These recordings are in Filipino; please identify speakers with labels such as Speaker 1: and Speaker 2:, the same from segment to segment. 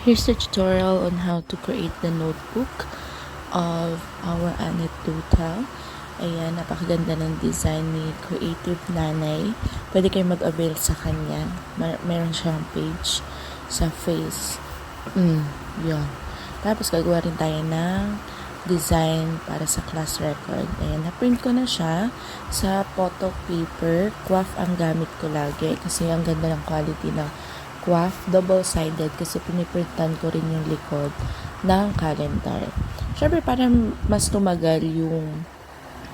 Speaker 1: Here's the tutorial on how to create the notebook of our anecdotal. Ayan, napakaganda ng design ni Creative Nanay. Pwede kayo mag-avail sa kanya. Meron siyang page sa Face. Yun. Tapos gagawa rin tayo ng design para sa class record. Ayan, na-print ko na siya sa photo paper. Quaff ang gamit ko lagi kasi ang ganda ng quality ng Quaff, double-sided kasi piniprintan ko rin yung likod ng calendar. Syempre, para mas tumagal yung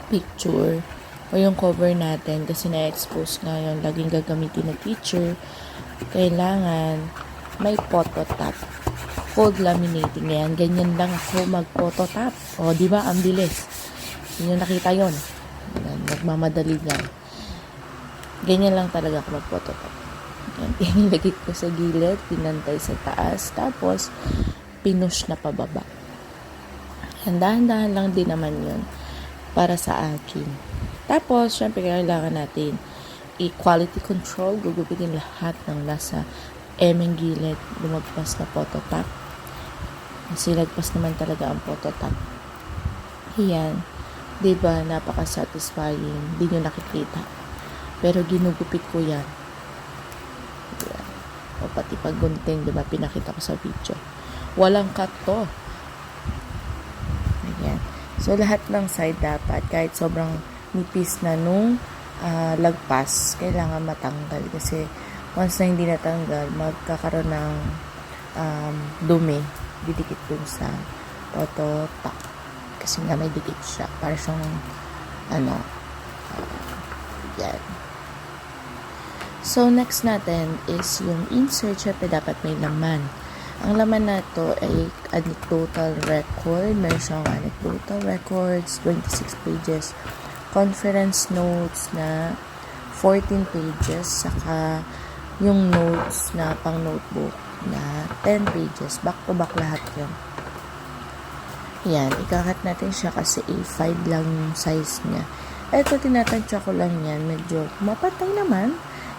Speaker 1: picture o yung cover natin kasi na-expose nga yun, laging gagamitin ng teacher, kailangan may photo top. Cold laminating yan. Ganyan lang ako mag-photo top. O, di ba? Ang bilis. Yun yung nakita yun. Nagmamadali lang. Ganyan lang talaga ako mag-photo top. Yan, inilagay ko sa gilid, pinantay sa taas, tapos pinush na pababa. Dahan-dahan lang din naman yun para sa akin. Tapos, syempre, kailangan natin i-quality control. Gugupitin lahat ng nasa emeng gilid, lumagpas na photo top. Kasi lagpas naman talaga ang photo top. Yan. Diba, napaka-satisfying. Hindi nyo nakikita. Pero ginugupit ko yan. O pati paggunting, diba, pinakita ko sa video. Walang cut to. Ayan. So, lahat ng side dapat, kahit sobrang nipis na nung lagpas, kailangan matanggal. Kasi, once na hindi natanggal, magkakaroon ng dumi. Didikit dun sa photo top. Kasi nga may dikit siya. Para siyang, yan. So, next natin is yung insert. Syempre, dapat may laman. Ang laman na to ay anecdotal record. Meron siyang anecdotal records, 26 pages. Conference notes na 14 pages. Saka yung notes na pang notebook na 10 pages. Back to back lahat yun. Yan. Ikakat natin siya kasi A5 lang yung size niya. Ito, tinatansya ko lang yan. Medyo mapatay naman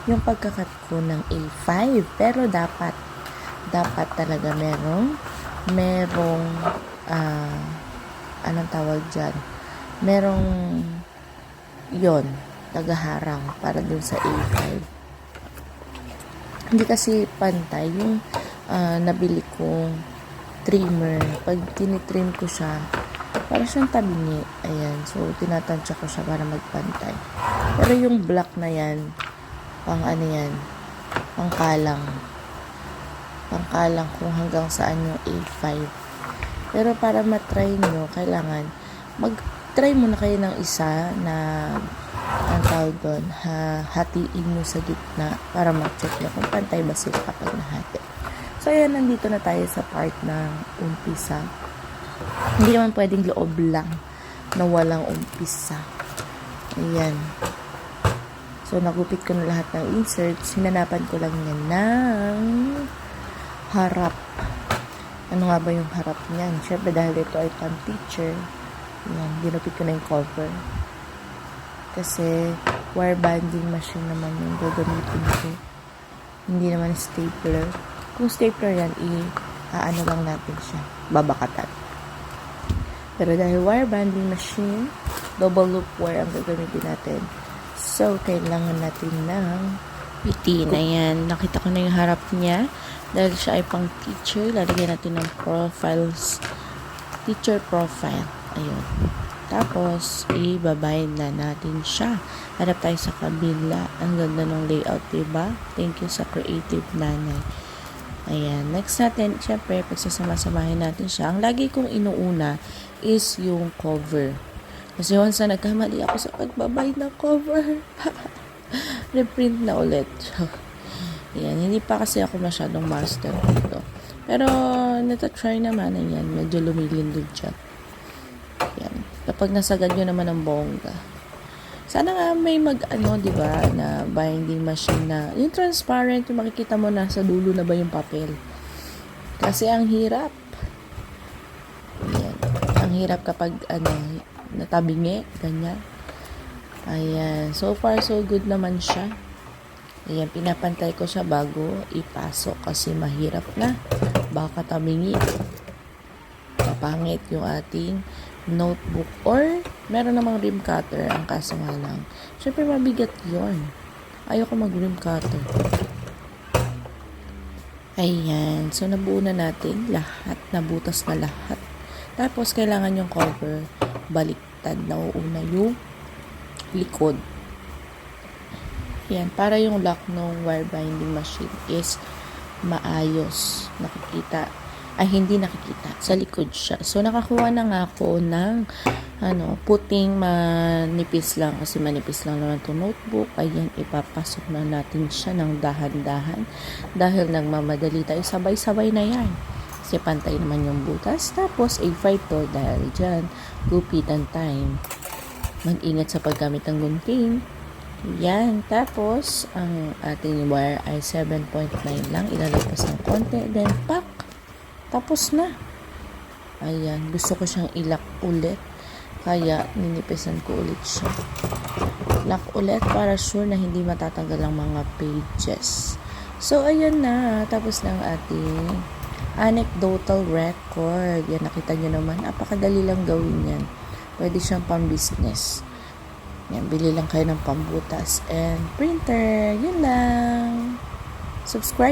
Speaker 1: yung pagkakat ko ng A5, pero dapat talaga merong anong tawag dyan, merong yon tagaharang para dun sa A5. Hindi kasi pantay yung nabili kong trimmer. Pag tinitrim ko siya, para siyang tabingi. Ayan, so tinatansya ko siya para magpantay. Pero yung black na yan, pangkalang kung hanggang saan yung A5. Pero para matry nyo, kailangan mag-try muna kayo ng isa na ang tawag doon, hatiin nyo sa gitna para mag-check na kung pantay ba sila kapag nahati. So, ayan, nandito na tayo sa part ng umpisa. Hindi naman pwedeng loob lang na walang umpisa. Ayan. So, nagupit ko na lahat ng inserts. Hinanapan ko lang yan ng harap. Ano nga ba yung harap niyan? Siyempre, dahil ito ay pang-teacher. Yan, ginupit ko na yung cover. Kasi, wire banding machine naman yung gagamitin ko. Hindi naman stapler. Kung stapler yan, ano lang natin siya. Babakatan. Pero dahil wire banding machine, double loop wire ang gagamitin natin. So, kailangan natin ng piti na yan. Nakita ko na yung harap niya. Dahil siya ay pang teacher, lalagyan natin ng profiles. Teacher profile. Ayun. Tapos, ibabind na natin siya. Harap tayo sa kabila. Ang ganda ng layout, diba? Thank you sa Creative Nanay. Ayan. Next natin, syempre, pagsasama-samahin natin siya. Ang lagi kong inuuna is yung cover. Kasi once na nagkamali ako sa pagbabind ng cover, reprint na ulit. Yan, hindi pa kasi ako masyadong master dito. Pero, natatry naman na yan. Medyo lumilindod siya. Yan. Kapag nasagad nyo naman ng bongga. Sana nga may diba, na binding machine na, yung transparent, yung makikita mo na sa dulo na ba yung papel. Kasi ang hirap. Yan. Ang hirap kapag, natabingi, ganyan. Ayan. So far, so good naman siya. Ayan, pinapantay ko siya bago ipasok kasi mahirap na. Baka tamingi. Papangit yung ating notebook. Or, meron namang rim cutter. Ang kaso nga lang. Siyempre, mabigat yon. Ayoko mag-rim cutter. Ayan. So, nabuo na natin lahat. Nabutas na lahat. Tapos, kailangan yung cover baliktad. Nauuna yung likod. Yan, para yung lock ng wire binding machine is maayos. Nakikita. Ay, hindi nakikita. Sa likod siya. So, nakakuha na nga ako ng puting manipis lang. Kasi manipis lang naman itong notebook. Ayan, ipapasok na natin siya ng dahan-dahan. Dahil nagmamadali tayo, sabay-sabay na yan. Kasi pantay naman yung butas. Tapos, A5 to dahil dyan, gupitan time. Mag-ingat sa paggamit ng gunting. Yan. Tapos, ang ating wire ay 7.9 lang. Ilalagpas ng konti. Then, pack. Tapos na. Ayan. Gusto ko siyang ilak ulit. Kaya, ninipisan ko ulit siya. Lock ulit para sure na hindi matatanggal ang mga pages. So, ayan na. Tapos ng ating anecdotal record. Yan, nakita nyo naman. Napakadali lang gawin yan. Pwede siyang pang-business. Yan, bili lang kayo ng pambutas and printer. Yun lang. Subscribe.